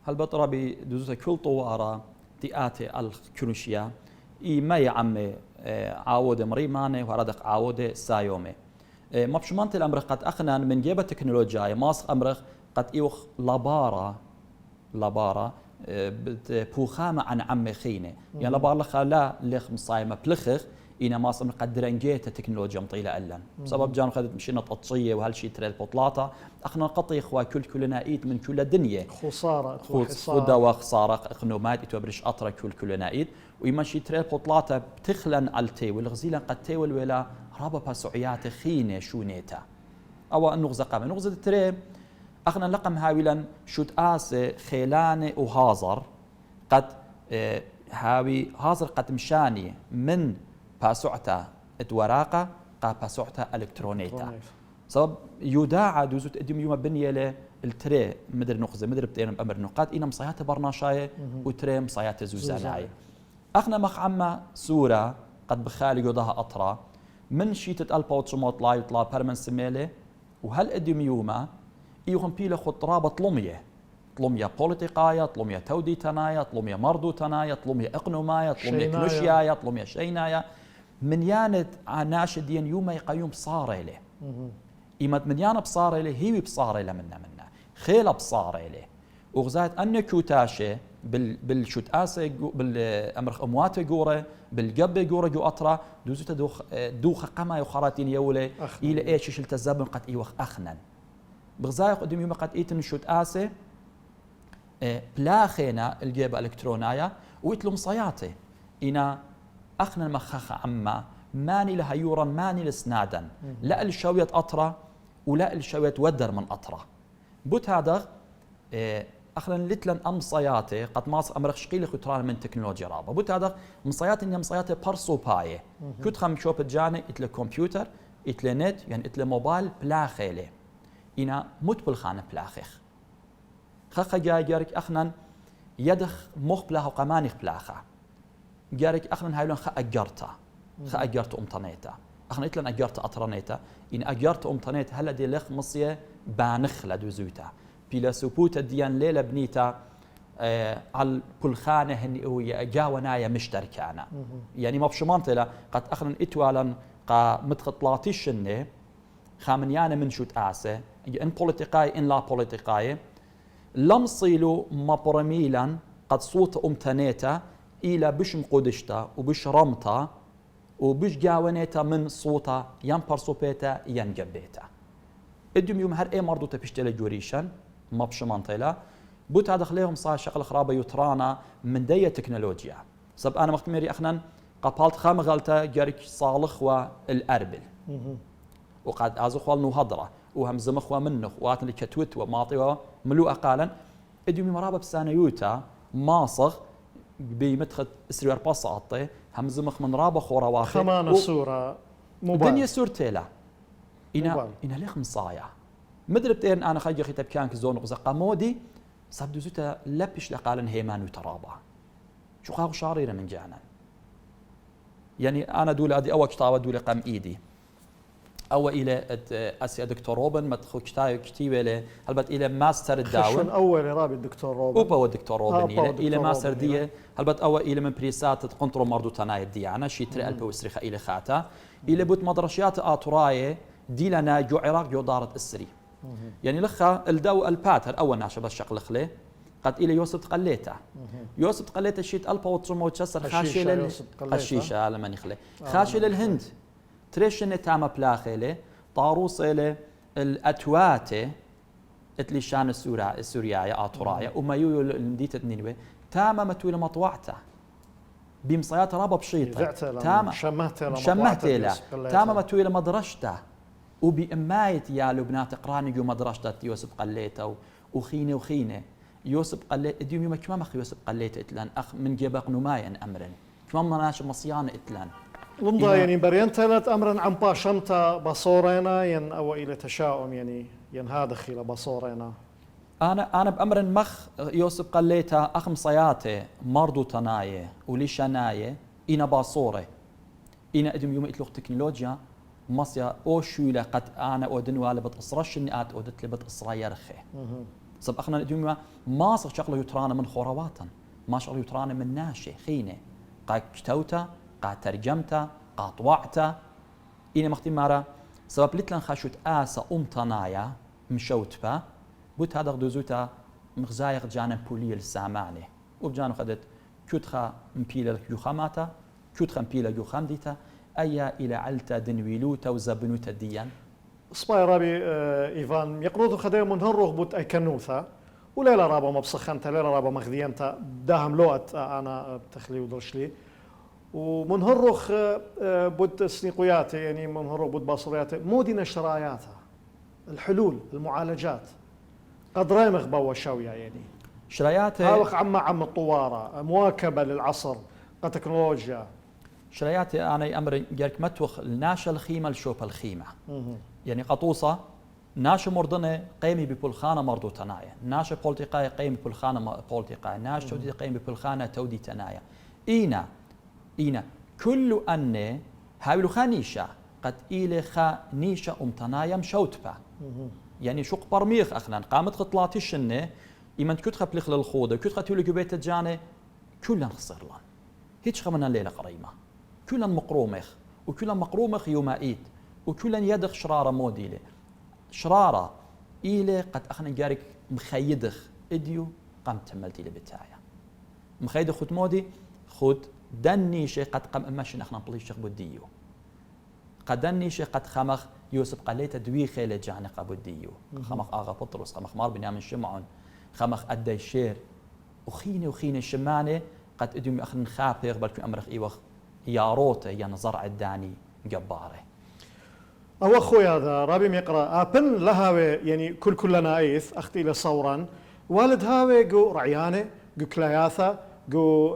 هل بطرة بدوزة كل طوارة تياتي الكنوشيا ما يعمي عاودة مريمانة وهردق عاودة سايومي ما بشمانت الأمر قد أخنان من جيبة تكنولوجيا ماسخ أمرخ قد إيوخ لبارة بوخامة عن عمي خينة يعني لبار لخا لا لخ مصايمة بلخخ إنا ما صمر قدرن جيت تكنولوجيا مطيلة ألن بسبب جانو خدت مشينا تطشية وهالشي تريد بطلاطة أخنا قطي إخوة كلنا إيد من كل الدنيا خسارة خدا وخسارة إخنومات إتوبرش أطرة كلنا إيد وإما شي تريد بطلاطة بتخلن على التيول غزيلا قد تيول ولا رابا باسعيات خينة شونيتا أو النغزة قام نغزة التريب أخنا لقم هاولا شوت آسي خيلاني وهازر قد هاوي هازر قد مشاني من باسعتا ادوراقة قا باسعتا الكترونيتا سبب يوداع دوزوت اديم يوم بنيه له التري مدر نقزه مدر بتين بامر نقاط انا مصيات برناشايه وتري مصيات زوزاناي اخنا مخعمه سوره قد بخالي يودها اطرا من شيتة البوتشموت لا يطلع برمن سميله وهل اديم يوما ايهم بيله خطرابه طلميه بوليتيقايا طلميه تودي تنايا طلميه مردو تنايا طلميه اقنومايا طلميه كنوشيايا طلميه شينايا من ياند ناشدين يوما يقيوم بصاره له إيمت من يانا بصاره له هي بصاره له منا خيله بصاره له وغزات أن كوتاشة بالشوت آسة بالأمر أموات جورة بالجب جورة جو أطرا دوزت دوخ قما يخراتين يولي إلى إيش شلت الزبن قد إيوخ أخنن بغزايق قديم يوم قد إيتن الشوت آسة بلاخينا الجيب الكترونايا ويتلو مصياته إنا أخنا مخخ عما ماني لها يورا ماني لسنادا لا الشوية أطرة ولا الشوية ودر من أطرة بوت هذا أخنا لتلن أمصياتي قد ماس أمرخ شقيل خطران من تكنولوجيا رابا بوت هذا مصياتي إني مصياتي برسو باية كنت خم شوب جاني إتل كمبيوتر إتل نت يعني إتل موبايل بلاخيلي إنا مت بالخانة بلاخخ خخ جاي جارك أخنا يدخ مخ بلاها وقمانيخ بلاخا جارك أخنا هايلون خا أجرت أمطنيتا أخنا إتلن أجرت أطرنيتا إن أجرت أمطنيتا هلا دي لخ مصية بانخ لدوزوتا بلا سبوتا ديان ليلة بنيتا على بلخانة هني ويا جاونايا مشتركانا يعني ما بشمانتلا قد أخنا إتوالا قا متخطلاتيش النه خامنيانا من شوت آسة إن بوليتيقاي إن لا بوليتيقاي لم صيلوا مبرميلا قد صوت أمتنيتا إلى بش مقودشتا وبش رمتا وبش جاونيتا من صوتا ين برسوبيتا ين جبيتا اديهم يوم هر اي مرضو تبشتل جوريشن ما بشمانتيلا بوت هذا خليهم صار شغل خرابه يترانا من دي تكنولوجيا سب انا مختمري اخنا قبالت خام غلطه جارك صالخ والاربل وقد ازخوال نو هضره وهم زمخ ومنخ واتن كتوت وماطي ملو اقالا اديهم مرابه بسانيوتا ماصغ بمدخل اسرير بساطه هم زمخ من رابه خورا واخي خمان الصوره موبايل دنيا صورتيلا إنا ليخ مصايا مدري بتين أنا خارج خيتب كان كزون غزقة مودي صاب دوزوتا لبش لقالن هيمان وترابا شو خاو شاريرة من جانا يعني أنا دولة أدي أول كتابة دولة قام إيدي أو إلى أسيا دكتور روبن ما تخو كتيبة إلى هلبت إلى ماستر الداون خشن أول رابي الدكتور روبن أوبا الدكتور روبن إلى ماستر دي هلبت أول إلى من بريسات تقنطرو مردو تنايب دي أنا شي تري ألبا وسريخة إلى خاتا إلى بوت مدرشيات آتوراي دي لنا جو عراق جو دارت السري يعني لخا الدو الباتر أول ناشا بس شغل خليه قد إلى يوسف تقليته يوسف تقليته شيت ألبا وترمو تشسر خاشي الشيشة على من يخليه خاشي للهند تريشن تاما بلاخيله طاروس إلى الأتواتي اتلي شان السوريايا آتورايا وما يو المديت النينوي تاما متويل مطوعته بمصيات رابا بشيطه تاما شمهته لا تاما متويل مدرشته وبإماية يا لبنات قراني جو مدرشته يوسف قليته وخينه يوسف قليت ديوم يوم كمان أخ يوسف قليت إتلان أخ من جبق نماين أمرا كمان مناش مصيان إتلان لمضى يعني برينتلت أمرا عن باشمتا بصورينا ين أو إلى تشاؤم يعني ين هذا خيل بصورينا أنا بأمر مخ يوسف قليته أخ مصياته مرضو تنايه وليشانايه إنا باصوره إنا أدم يوم إتلوخ تكنولوجيا مصيا أو شولة قد أنا أودن ولا بتأصرش النقاط أودت لي بتأصرا يرخي سب أخنا أدم ما صار شغله يترانا من خرواتا ما شغله يترانا من ناشي خينه قا كتوتا قا ترجمتا قا طوعتا إنا مختي مارا سبب لتلن خاشوت آسا تنايا مشوت با بوت هذا دوزوتا مغزايق جانا بولي السامعني وبجانو خدت كتخا مبيلا جو خاماتا كتخا مبيلا جو خامديتا أيا إلى علتا دنويلوتا وزبنوتا ديان سباي رابي إيفان يقرضوا خديم من هالروغ بوت أي كنوثا وليلة رابا مبسخنتا ليلة رابا مغذينتا داهم لوت أنا بتخلي ودرشلي ومن هالروغ بوت سنيقوياتي يعني من هالروغ بوت باصرياتي مودي نشراياتها الحلول المعالجات قد ريمغ بوا شوية يعني شراياتي هاوخ عم الطوارة مواكبة للعصر كتكنولوجيا شراياتي أنا أمر جارك متوخ الناشا الخيمة لشوب الخيمة يعني قطوصة ناشا مردنة قيمي ببلخانة مردو تنايا ناشا بولتقاية قيمي ببلخانة بولتقاية ناشا تودي قيمي ببلخانة تودي تنايا إينا كل أن هاولو خانيشا قد إيلي خانيشا تنايا مشوتبا يعني شوق برميخ أخنا قامت خطلاتي الشنة إيمان كتخة بلخل الخوضة كتخة تولي جبيت الجانة كلن خسرلان هيتش خمنا الليلة قريمة كلن مقرومخ وكلن مقرومخ يومائيت وكلن يدخ شرارة موديلة شرارة إيلي قد أخنا جارك مخيدخ إديو قام تملتي لبتاعي مخيدخ خد مودي خد دني شي قد قام أمشي أخنا بليش بوديو قد دني شي قد خمخ يوسف قليت دوي خيل جاني قبوديو خمخ آغا بطرس خمخ مار بنيامين شمعون خمخ أدي شير وخيني الشمانة قد أديم أخن خاب يقبل في أمرخ إيوخ يا روته يا نزرع الداني جباره أو أخوي هذا رابي يقرأ أبن لهاوي يعني كلنا أيث أختي لصورا والد هاوي جو رعيانة جو كلاياثا جو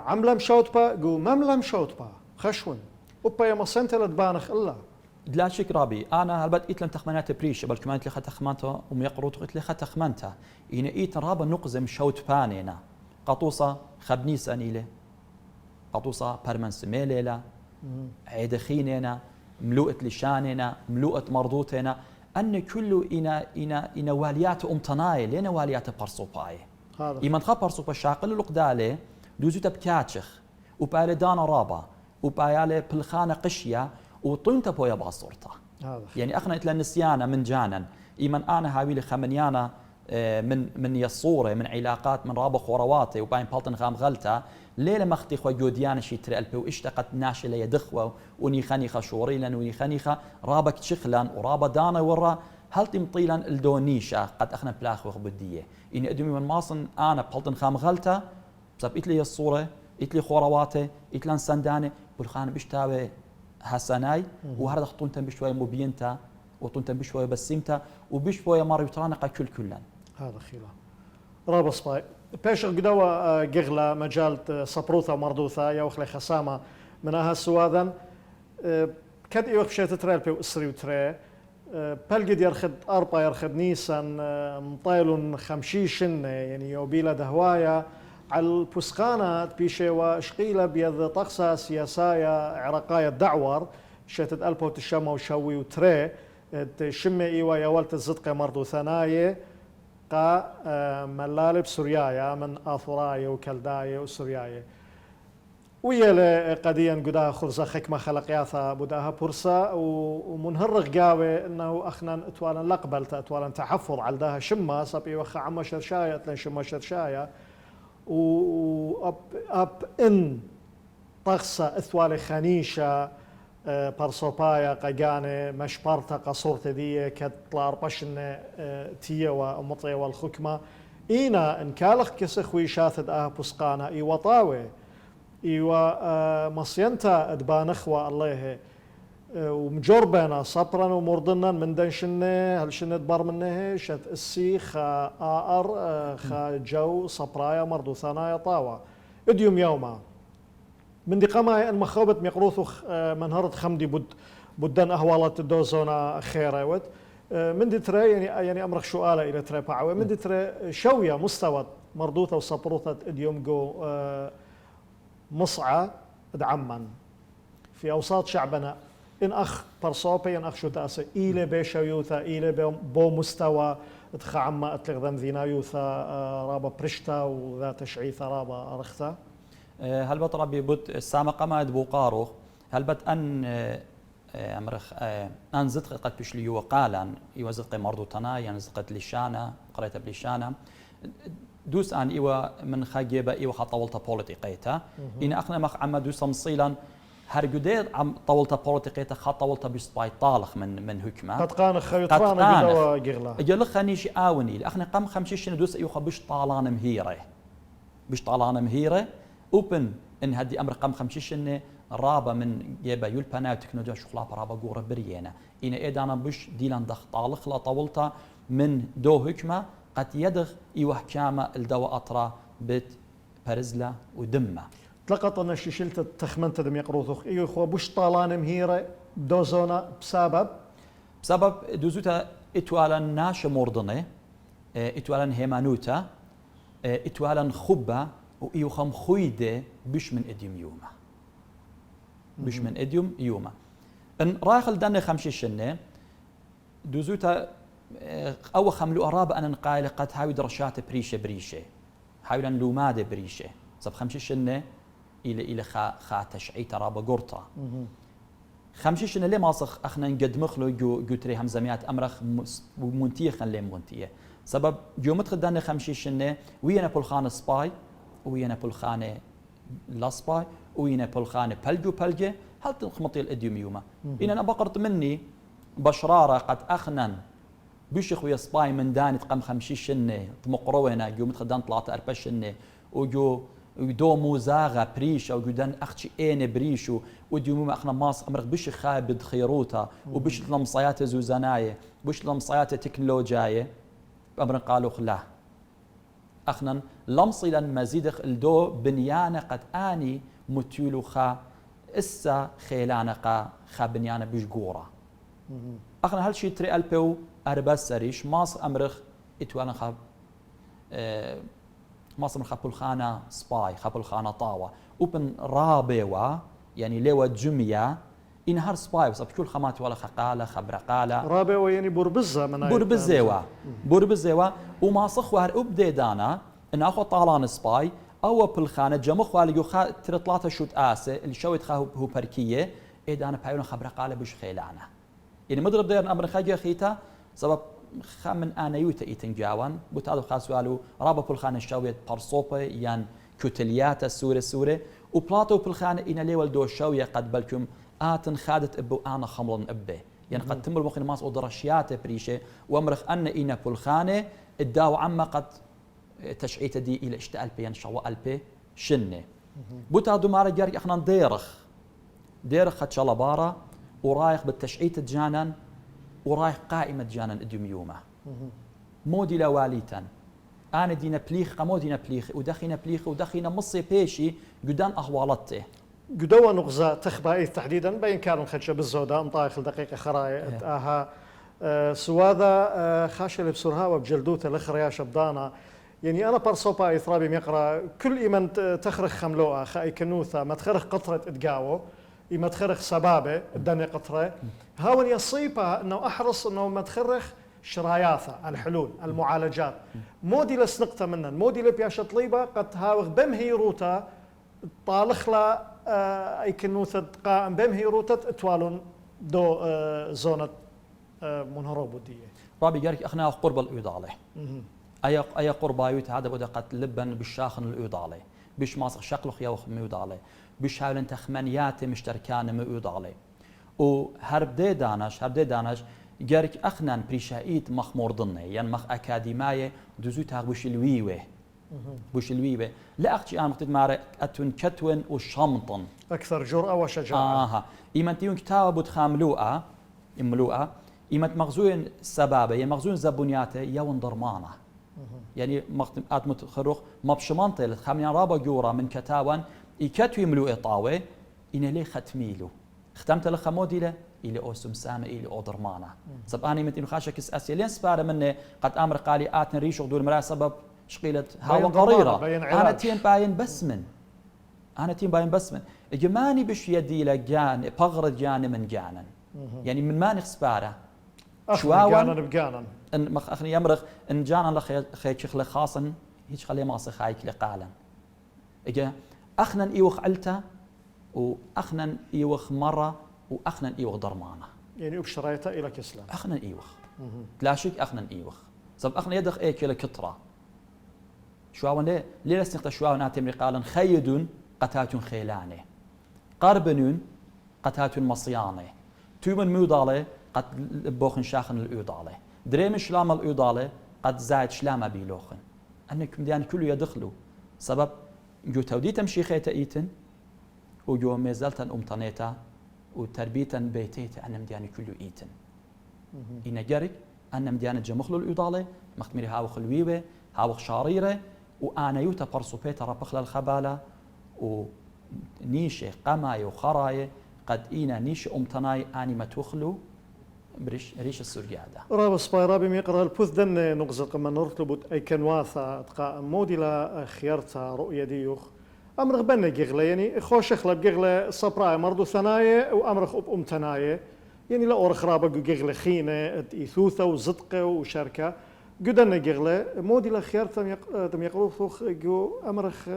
عملم شوتبا جو مملم شوتبا خشون وبا يا مصنت لدبانخ إلا لا شك رابي أنا هلبت إتلن تخمنات بريش بل كمان إتلي تخمنته وميقروط إتلي تخمنته إن إيت رابا نقزم شوت بانينا قطوصة خبنيس أنيلة قطوصة برمنس ميليلا عيد خينينا ملوءة لشاننا ملوءة مرضوتنا أن كل إنا واليات أمتناي لنا واليات برصوباي إيمان خا برصوبا شاقل القدالة دوزوتا بكاتشخ وبالي دانا رابا وبالي بلخانة قشية وطنت بويا باصورته يعني أخنا إتلا نسيانا من جانا إيمان أنا هاويلي خمنيانا من يصورة من علاقات من رابا خورواتي وباين بالتن خام غلطة ليلة مختي خو جوديانا شي ترقلبي واشتقت ناشي لي دخوة وني خنيخة شوريلا وني خنيخة رابك تشخلان ورابا دانا ورا هل تم طيلا الدونيشة قد أخنا بلاخ وخبدية إني أدمي من ماصن أنا بحلطن خام غلطة بسبب إتلي الصورة إتلي خوراواته إتلان سندانة بالخان بيشتاوي حسناي وهذا خطون تم بشوية مبينتا وطون تم بشوية بسيمتا وبشوية مار يطانق كل هذا خلاف رابا سباي بيش قدوة قغلة مجال صبروثة مردوثة يوخلي خسامة من أها سواذا كد إيوخ بشيت تريل بيو إسري وتري بلقد يرخد أربا يرخد نيسان مطايلون خمشيشن يعني يوبيلا دهوايا على البسخانة بيشي وشقيلة بيض طقسة سياسايا عراقايا الدعور شيتد ألبو تشمى وشوي وتري تشمي إيوا يوالت الزدقة مردو ثنايا قا ملالب سوريايا من آثورايا وكلدايا وسوريايا ويا قديا قداها خرزة حكمة خلقياثا بداها برسا ومنهرغ قاوي انه اخنا اتوالا لقبلت اتوالا تحفظ على داها شمة صبي وخا عما شرشايا تلين شمة شرشايا واب ان طغسة اثوالي خانيشة برصوبايا قاقاني مشبرتا قصورت دي كتلا اربشن تيا ومطيا والخكمة اينا ان كالخ كسخوي شاثد بسقانا اي وطاوي ايوا مصينتا ادبان اخوة الله ومجربنا صبرا ومرضنا من دنشنه هل شنت بار منه شت السي خا خا جو صبرايا مرضو ثنايا طاوة اديوم يوما من دي قماي ان مخوبة ميقروثو منهرت خمدي بدن اهوالات الدوزونا خيرا من دي ترى يعني امرخ سؤاله الى ترى باعوي من دي ترى شويه مستوى مردوثه وصبروثه اديوم جو مصعى دعما في اوساط شعبنا ان اخ برصوبي ان اخ شو تاسي الى بيشيوثا الى بو مستوى تخعما اتلغذم ذينا يوثا رابا برشتا وذات شعيثا رابا رخثا هل بطربي بوت السامقة ما يدبو قاروخ هل بت أن أمرخ أن زدق قد بشلي وقالا يوزدق مرضو تنا يعني زدقت لشانة قريت بلشانة دوس أن إيوا من خاجيبة إيوا خطولتا بوليتيقيتا إن أخنا مخ عما دوس مصيلا هرجودير عم طولتا بوليتيقيتا خطولتا بسباي طالخ من هكمة قد قان خيطرانا قدوا قغلا أجل خانيش آوني لأخنا قام خمشيشن دوس إيوا خبش طالان مهيرة بش طالان مهيرة اوبن ان هدي امر قام خمشيشن رابا من يبا يلبانا تكنولوجيا شغلا رابا قوره بريانا ان ايدانا بش ديلان دخ طالخ لا طولتا من دو هكمه قد يدغ ايوه كامه الدواء اطرا بت برزله ودمه تلقط ان شلت تخمنت دم يقروث ايوه خو بش طالان مهيره دوزونا بسبب دوزوتا اتوالا ناش موردنه اتوالا هيمانوتا اتوالا خبه وإيو خم خويدة بش من إديوم يوما بش من إديوم يوما إن راخل دنا خمشيشنة دوزوتا أو خملو أراب أنا نقايل قد هاوي درشات بريشة هاوي لن لومادة بريشة صب خمشيشنة إلى خا تشعيت رابا قرطة خمشيشنة ليه ماسخ أخنا نقد مخلو جو تري همزميات أمرخ منتيه خليه منتيه سبب جو مدخل دنا خمشيشنة وينا بولخان سباي وينا بولخانة لاسباي وينا بولخانة بلجة هل تنخمطي الاديوم يوما إن أنا بقرت مني بشرارة قد أخنن بيشخ ويا سباي من داني تقام خمشيشنة مقرونا جو متخدان طلعت أربشنة وجو ودو موزاغا بريشة وجودان أختي إين بريشو وديوم أخنا ماس أمرق بيش خابد خيروتا وبيش لمصيات زوزاناية وبيش لمصيات تكنولوجية أمرق قالوا خلا أخنا لمصيلا مزيدخ الدو بنيانا قد آني متيولو خا إسا خيلانا خا بنيانا بجقورة أخنا هل شي تري ألبو أرباس سريش ماس أمرخ إتوانا خا ماس أمرخ خابولخانا سباي خابولخانا طاوة وبن رابيوا يعني ليوا جميا إن هار سباي بس بكل خامات ولا خقالة خبرقالة رابيوا يعني بربزة من بربزيوا وما صخوار أبدي دانا إن أخو طالان سباي أو بالخانة جمخ والجو خا ترطلاته شوت آسة اللي شويت خا هو بركية إيه دانا بحيونا خبرقالة بش خيلانا يعني مضرب دير أمر خاجة خيتا سبب خامن أنا يوتا إيتنجاوان بتعرف خاسوالو رابا بالخانة شويت برصوبة يعني كتليات السورة وبلاطو بالخانة إن ليول دو شوية قد بلكم آتن خادت أبو أنا خمرن أبه يعني قد تمر مخ ماس ودرشيات بريشه وامرخ ان اين بولخانه الداو عما قد تشعيت دي الى اشتال بين شو البي شنه بوتا دومار جارك اخنا ديرخ خد شلبارة ورايح بالتشعيت جانن ورايح قائمة جانن اديوميومة مودي لواليتن أنا دينا بليخ مودينا بليخ ودخينا بليخ ودخينا مصي بيشي قدان أهوالته قدوة نغزة تخبائي تحديدا بين كان خدشة بالزودة مطايخ دقيقة خراي آها سواذا خاشة بسرها وبجلدوته لخريا شبدانا يعني أنا برصوبا إثرابي ميقرأ كل إيمان تخرخ خملوءة خاي كنوثة ما تخرخ قطرة إدقاوه إما تخرخ سبابة الدنيا قطرة هاون يصيبها أنه أحرص أنه ما تخرخ شراياثة الحلول المعالجات مودي لسنقطة منن مودي لبياشة طليبة قد هاوغ بمهيروتا طالخ لا أي كنوثة قائم بمهيروتا اتوالون دو زونة منهرو بودية رابي جارك أخنا قرب الإيضالة أي قربايوت هذا بدأ قد لبن بالشاخن الإيضالة بيش ماسخ شقلخ يوخ ميوضالة بيش هاولن تخمنيات مشتركان ميوضالة وهرب دي دانش جارك أخنان بريشايت مخمور ضنة يعني مخ أكاديمية دوزوتها بوش الويوة لا أختي أنا مقتد ماري أتون كتون وشمطن أكثر جرأة وشجاعة إيمان تيون كتابة بتخاملوها إملوها إيمان مغزوين سبابة يعني مغزوين زبونياته يون ضرمانة يعني مقتد أتمت خروخ مبشمانته لتخاملين رابا جورا من كتاوان إكتوي ملوء طاوة إن ليه ختميلو ختمت لخمودي له إلى أوسم سامة إلى أودرمانة سب أنا متين خاشك أسئلين سبارة منه قد أمر قالي آتن ريش ودور مرا سبب شقيلة هوا قريرة أنا تين باين بسمن إجماني بش يدي لجان بغرد جان من جانا يعني من ماني سبارة شواون بجانا إن مخ أخني يمرخ إن جانا لخيك شخل خاصا هيك خليه ما صخايك لقالا إجا أخنا إيوخ علته وأخنا إيوخ مرة وأخنا إيوخ ضرمانة يعني أبشريته إلى كسلان أخنا إيوخ تلاشيك أخنا إيوخ سب أخنا يدخ إيك إلى كترة شواون ليه لسنقطة شواون آتم رقالا خيدون قتاتون خيلانه قربنون قتاتون مصيانه تومن ميوضالة قد بوخن شاخن الإيضالة دريم شلام الإيضالة قد زايد شلامة بيلوخن أنكم ديان كله يدخلوا سبب جو تودي تمشي خيتا إيتن وجو ميزالتا أمتانيتا وتربيتا بيتيتا أنا مدياني كله إيتن إن جارك أنا مدياني جمخلو الإيضالة مختمري هاوخ الويوة هاوخ شاريرة وأنا يوتا برسو بيتا ربخل الخبالة ونيشة قماية وخراية قد إينا نيشة أمتناي آني ما تخلو ريش السوريادة راب سبايرابي ميقرا البوث دن نغزق من نرتبط أي كنواثا تقا موديلا خيارتا رؤية ديوخ أمرخ بنا جيغلا يعني خوش اخلب جيغلا صبراي مرضو ثنايا وأمرخ أب أمتنايا يعني لا أورخ رابا جيغلا خينة إيثوثة وزدقة وشركة قدنا جيغلا موديلا خيارتا تم يقروثوخ جو أمرخ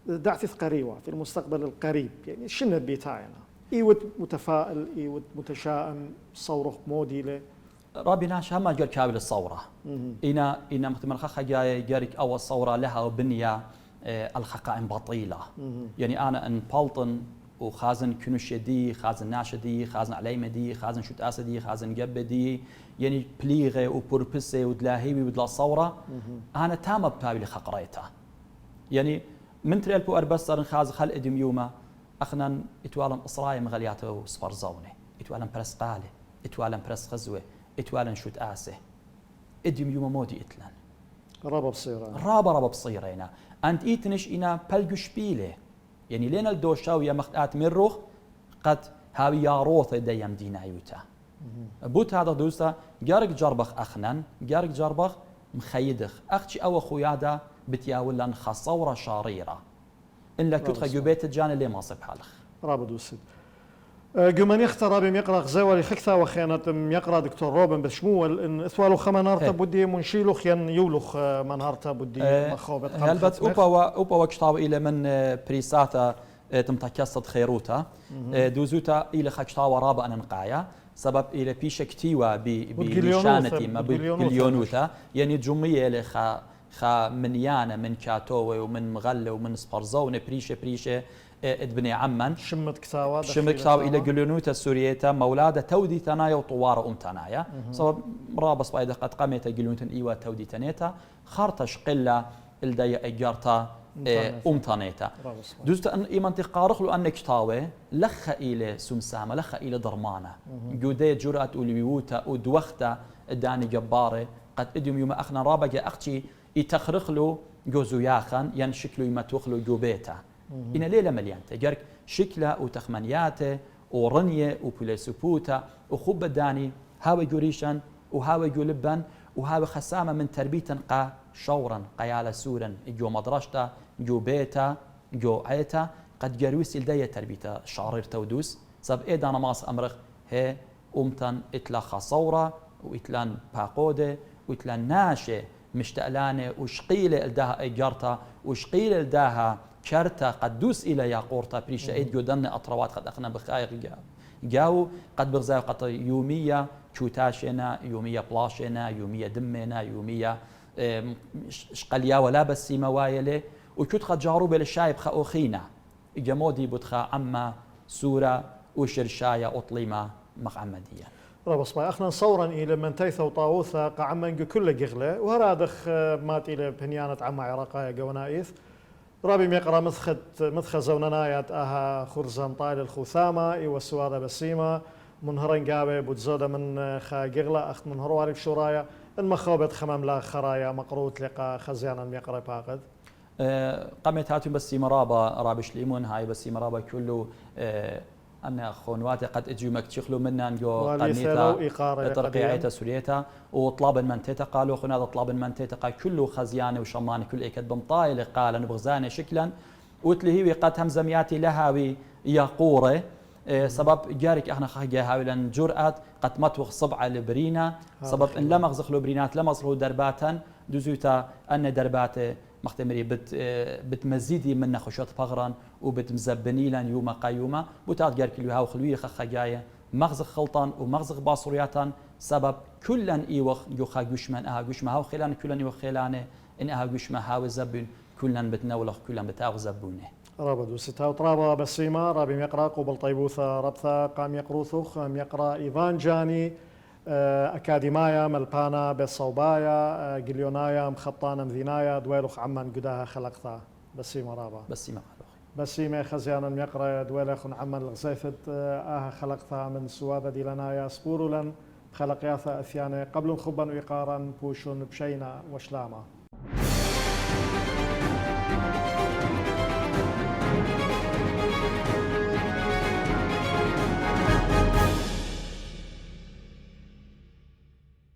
دعث قريوة في المستقبل القريب يعني شنة بيتاعنا إيوت متفائل إيوت متشائم صورخ موديله رابي ناش هم جال كابل الصورة إنا مختمر خخ جاي جارك أول صورة لها وبنية الحقائم بطيلة يعني أنا أن بالطن وخازن كنوش دي خازن ناش دي خازن عليمة دي خازن شوت أسد دي خازن جب دي يعني بليغة وبوربسة ودلاهيوي ودلا صورة أنا تام بتابي خقريتها يعني من تريل بو أربستر خاز خل إدميوما أخنا إتوالا إسرائي مغلياته وصفر زونة إتوالا برس قالة إتوالا برس خزوة إتوالا شوت آسه إدميوما مودي إتلان رابا بصيرين أنت إيتنش إنا بلقش بيله يعني لين الدوشاوية مختات من روخ قد هاوي ياروث ديام دينايوتا بوت هذا دوستا جارك جربخ أخنا جارك جربخ مخيدخ أختي أو خويادا بتياولن خصورة شاريرة إن لك تدخل بيت الجان اللي ما صب حالخ رابط دوسد جمن يختار رابي يقرأ غزاولي خكثا وخيانة يقرأ دكتور روبن بشمول إن إثوالو خمنارتا بدي منشيلو خيان يولوخ منهارتا بدي مخوبت هلبت أوبا وكتاب إلى من بريساتا تمتكسد خيروتا دوزوتا إلى خكتاب ورابا أن نقايا سبب إلى بيش كتيوا بشانتي ما بليونوتا يعني جمية لخا منيانة من كاتوة ومن مغلة ومن سبرزونة بريشة ادبني عمن شمت كتاوة شمت كتاو إلى جلونوتا سوريتا مولادة تودي تنايا وطوار تنايا صوب رابص بايدة قد قامت جلونتن إيوا تودي تنيتا خارتش قلة الدايا إجارتا تنيتا دوست أن إيمان تقارخ له أنك تاوي لخ إلى سمسامة لخ إلى درمانة جودية جرأة وليوتا ودوختا الداني جبارة قد إديم يوم أخنا رابجة أختي يتخرخ له جوزو ياخن ين شكله يما توخلو جوبيتا إن ليلة مليانة جرك شكله وتخمنياته ورنية وبوليسوبوتا وخب الداني هاوي جوريشن وهاوي جولبن وهاوي خسامة من تربية قا شورا قيال سورا جو مدرشتا جو بيتا جو عيتا قد جرويس الداية تربية شعرير تودوس سب إيدانا ماس أمرخ هي أمتن إتلا خصورة وإتلان باقودة وإتلان ناشي مشتقلانة وشقيلة الداها إيجارتا وشقيلة الداها كرتا قدوس إلى ياقورتا بريشا إيد جودن أطروات قد أخنا بخايق جاو قد بغزاو قد يومية كوتاشنا يومية بلاشنا يومية دمنا يومية شقليا ولا بس موايلة وكنت قد جاروب للشايب خاوخينا جمودي بتخا عما سورة وشرشايا أطليمة مقعمدية رابص ما أخنا صورا إلى من تيث وطاوثة قعمن كل جغلة وهرادخ مات إلى بنيانة عما عراقايا جونايث رابي ميقرا مدخ زوننايات أها خرزان طايل الخوثامة إيوا السوادة بسيمة منهرن جابي بوتزودة من خا جغلة أخت منهرواري بشورايا المخابط خمام لا خرايا مقروط لقى خزيانا ميقرا باقد قامت هاتم بس مرابا رابش ليمون هاي بس مرابا كله أن خونواتي قد اجوا مكتشخلوا منا نجو قنيتا ترقيعيتا سوريتا وطلاب من تيتا قالوا خنا هذا طلاب من تيتا قال كله خزيانه وشمانه كل اكد بمطايل قال نبغزانه شكلا وتلي هي قد همزمياتي لها يقوره سبب جارك احنا خاجه هاوي لان جرأت قد متوخ صبعه لبرينا سبب ان لما غزخلو برينات لما غزخلو درباتا دوزوتا ان درباته مختمري بتمزيدي من خشوط فغرا وبتمزبني لان يوم قيومه بوتات جارك اللي هاو خلويه خخجايه مغزخ خلطان ومغزخ باصرياتان سبب كلن ايوخ يوخا جشمن اها جشمه هاو خلان كلن يوخلانه ان اها جشمه هاو زبون كلن بتنولخ كلن بتاغ زبونه رابد وستاو طرابة بسيمة رابي ميقرا قبل طيبوثة ربثة قام يقروثوخ ميقرا إيفان جاني أكاديمايا ملبانا بالصوبايا قليونايا مخطانا مذينايا دويلوخ عمان قداها خلقتها بسيمة رابا بسيمة خزيانا ميقرا دويلوخ عمان الغزيفت خلقتها من سوادة ديلانايا سبورولا خلقياثا أثيانة قبل خبا وإقارا بوشون بشينا وشلاما